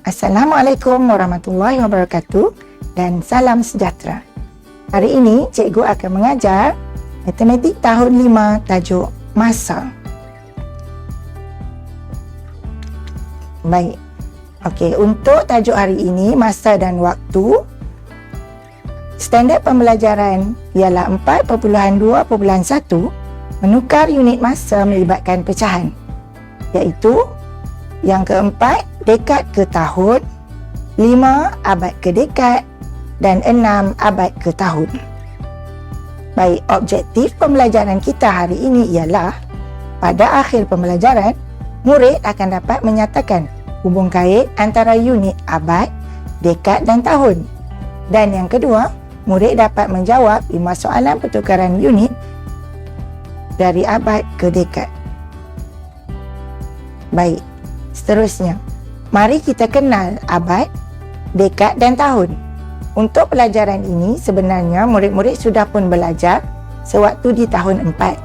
Assalamualaikum warahmatullahi wabarakatuh dan salam sejahtera. Hari ini cikgu akan mengajar matematik tahun 5 tajuk masa. Baik. Okey, untuk tajuk hari ini masa dan waktu, standard pembelajaran ialah 4.2.1 menukar unit masa melibatkan pecahan, iaitu yang keempat, dekad ke tahun, 5 abad ke dekad dan 6 abad ke tahun. Baik, objektif pembelajaran kita hari ini ialah pada akhir pembelajaran, murid akan dapat menyatakan hubung kait antara unit abad, dekad dan tahun. Dan yang kedua, murid dapat menjawab 5 soalan pertukaran unit dari abad ke dekad. Baik. Seterusnya, mari kita kenal abad, dekad dan tahun. Untuk pelajaran ini sebenarnya murid-murid sudah pun belajar sewaktu di tahun 4.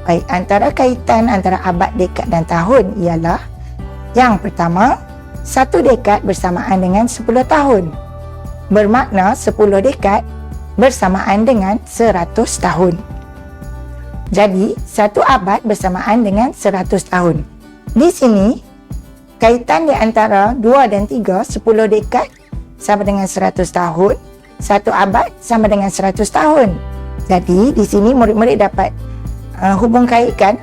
Baik, antara kaitan antara abad, dekad dan tahun ialah yang pertama, 1 dekad bersamaan dengan 10 tahun. Bermakna 10 dekad bersamaan dengan 100 tahun. Jadi, 1 abad bersamaan dengan 100 tahun. Di sini, kaitan di antara 2 dan 3, 10 dekad sama dengan 100 tahun, 1 abad sama dengan 100 tahun. Jadi, di sini murid-murid dapat hubung kaitkan,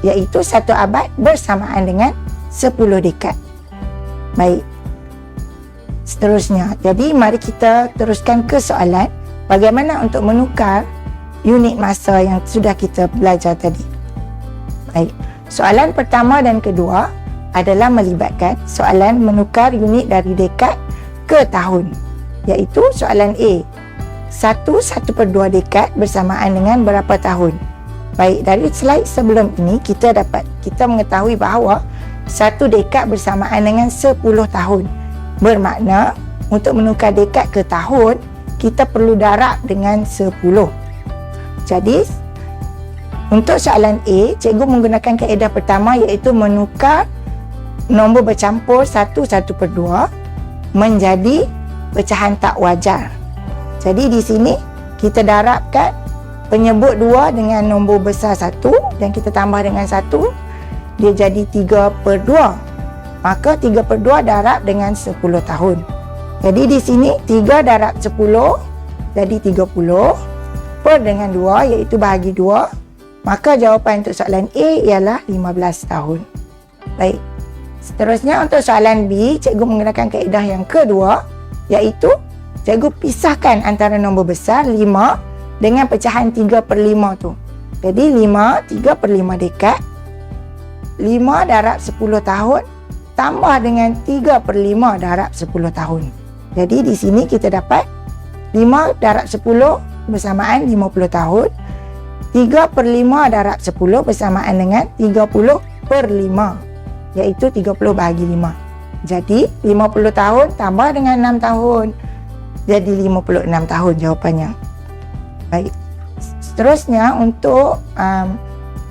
iaitu 1 abad bersamaan dengan 10 dekad. Baik. Seterusnya, jadi mari kita teruskan ke soalan bagaimana untuk menukar unit masa yang sudah kita belajar tadi. Baik. Soalan pertama dan kedua adalah melibatkan soalan menukar unit dari dekad ke tahun, iaitu soalan A, 1/1/2 dekad bersamaan dengan berapa tahun. Baik, dari slide sebelum ini kita mengetahui bahawa 1 dekad bersamaan dengan 10 tahun. Bermakna untuk menukar dekad ke tahun kita perlu darab dengan 10. Jadi untuk soalan A, cikgu menggunakan kaedah pertama, iaitu menukar nombor bercampur 1/1/2 menjadi pecahan tak wajar. Jadi di sini kita darabkan penyebut 2 dengan nombor besar 1 dan kita tambah dengan 1, dia jadi 3/2. Maka 3/2 darab dengan 10 tahun. Jadi di sini 3 darab 10 jadi 30 per dengan 2 iaitu bahagi 2. Maka jawapan untuk soalan A ialah 15 tahun. Baik. Seterusnya untuk soalan B, cikgu menggunakan kaedah yang kedua, iaitu cikgu pisahkan antara nombor besar 5 dengan pecahan 3/5 tu. Jadi 3/5 dekad, 5 darab 10 tahun tambah dengan 3/5 darab 10 tahun. Jadi di sini kita dapat 5 darab 10 bersamaan 50 tahun, 3/5 darab 10 bersamaan dengan 30/5. Iaitu 30 bahagi 5. Jadi 50 tahun tambah dengan 6 tahun. Jadi 56 tahun jawapannya. Baik. Seterusnya untuk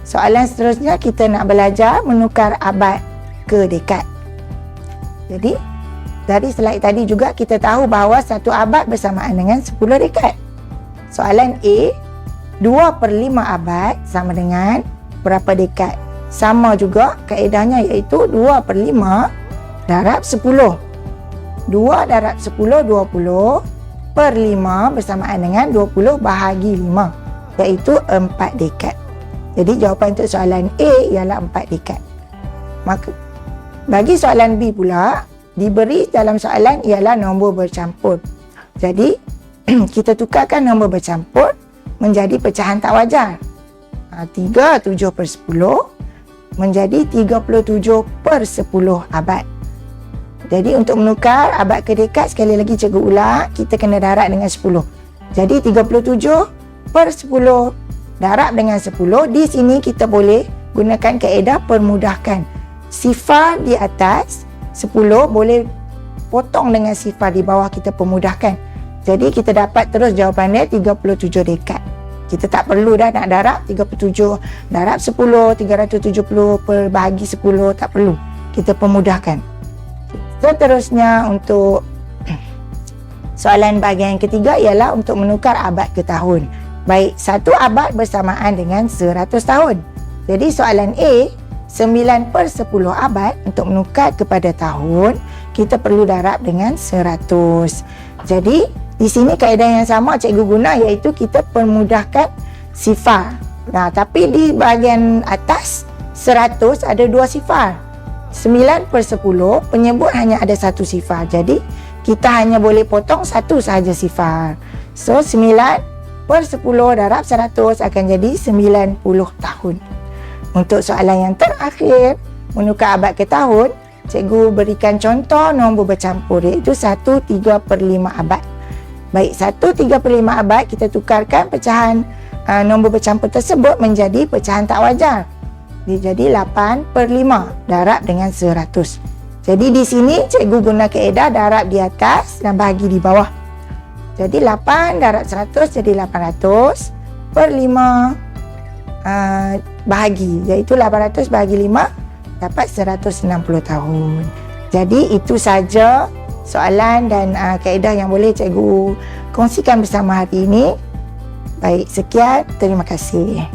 soalan seterusnya kita nak belajar menukar abad ke dekad. Jadi dari slide tadi juga kita tahu bahawa 1 abad bersamaan dengan 10 dekad. Soalan A, 2/5 abad sama dengan berapa dekad? Sama juga kaedahnya, iaitu 2/5 darab 10. 2 darab 10, 20 per 5 bersamaan dengan 20 bahagi 5, iaitu 4 dekad. Jadi jawapan untuk soalan A ialah 4 dekad. Maka bagi soalan B pula, diberi dalam soalan ialah nombor bercampur. Jadi kita tukarkan nombor bercampur menjadi pecahan tak wajar. 37/10 menjadi 37/10 abad. Jadi untuk menukar abad ke dekad, sekali lagi cikgu ulang, kita kena darab dengan 10. Jadi 37/10 darab dengan 10. Di sini kita boleh gunakan kaedah permudahkan. Sifar di atas 10 boleh potong dengan sifar di bawah, kita permudahkan. Jadi kita dapat terus jawapannya 37 dekad. Kita tak perlu dah nak darab 37 darab 10, 370 per bahagi 10, tak perlu. Kita permudahkan. Seterusnya untuk soalan bahagian ketiga ialah untuk menukar abad ke tahun. Baik, 1 abad bersamaan dengan 100 tahun. Jadi soalan A, 9/10 abad untuk menukar kepada tahun, kita perlu darab dengan 100. Jadi, di sini kaedah yang sama cikgu guna iaitu kita permudahkan sifar. Nah, tapi di bahagian atas 100 ada 2 sifar. 9/10 penyebut hanya ada 1 sifar. Jadi, kita hanya boleh potong 1 sahaja sifar. So, 9/10 darab 100 akan jadi 90 tahun. Untuk soalan yang terakhir, menukar abad ke tahun, cikgu berikan contoh nombor bercampur iaitu 1/3/5 abad. Baik, 1/3/5 abad kita tukarkan pecahan nombor bercampur tersebut menjadi pecahan tak wajar. Dia jadi 8/5 darab dengan 100. Jadi di sini cikgu guna kaedah darab di atas dan bahagi di bawah. Jadi 8 darab 100 jadi 800/5 bahagi, iaitu 800 bahagi 5 dapat 160 tahun. Jadi itu saja soalan dan kaedah yang boleh cikgu kongsikan bersama hari ini. Baik, sekian. Terima kasih.